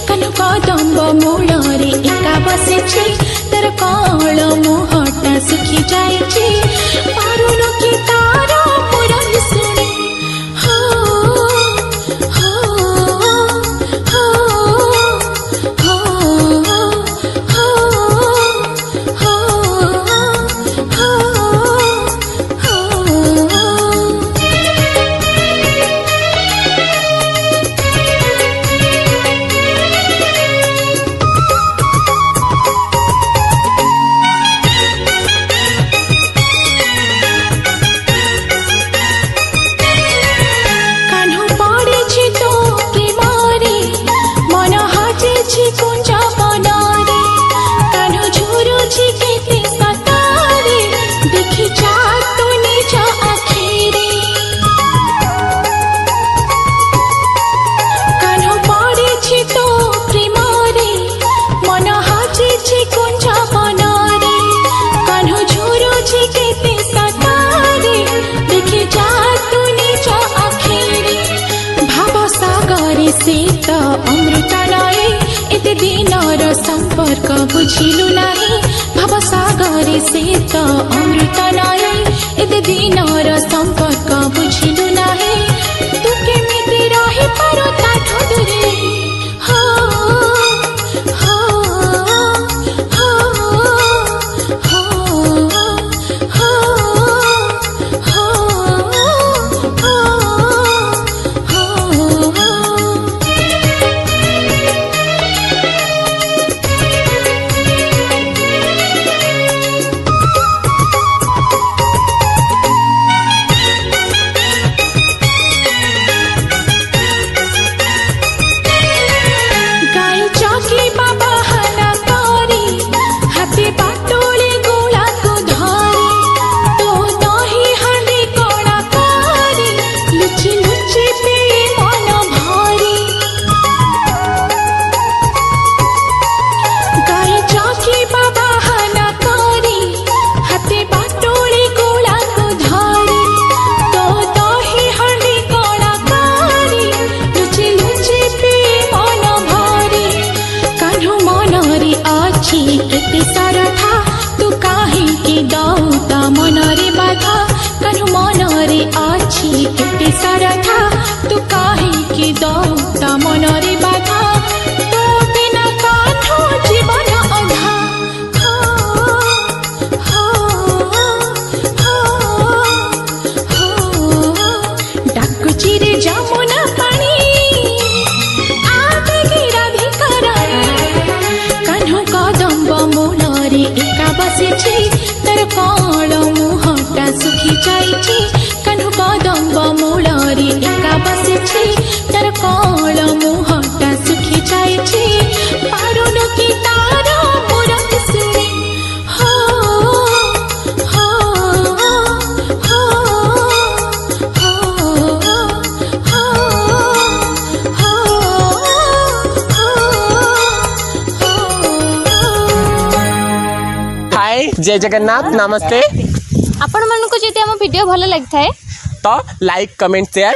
कानु कदम्ब मूलरे एका बसिछि तर कळ मुहटा सुखी जाइछि पारुनो कि तार पुरन सुने हो हो हो हो हो हो से तो अमृत नाई एते दिनर संपर्क बुझिलु नाही भव सागरे से तो अमृत नाई एते दिनर संपर्क बुझिलु नाही तू केमिति रहि पारो ताठो दूरे हो हो हो हो हो सरथा तू काहे के दौता मनरे बाधा कानु मनरे अछि एते सरथा तू काहे के दौता मनरे बाधा तो बिना काठो जीवन अधा हो हो हो डाकुची रे जमुना पानी आगे गिरा भिकरा कान्हु कदम्ब मूलरे एका बसिछि तर कळ मुहटा सुखी जाइछि कान्हु कदम्ब मूलरे एका बसिछि तर कळ मुहटा सुखी जाइछि पारुनो कि तार पुरन सुने हो हो हो हो हाय जय जगन्नाथ नमस्ते आपण मानक जदि हम वीडियो भल लगी थाए तो लाइक कमेंट शेयर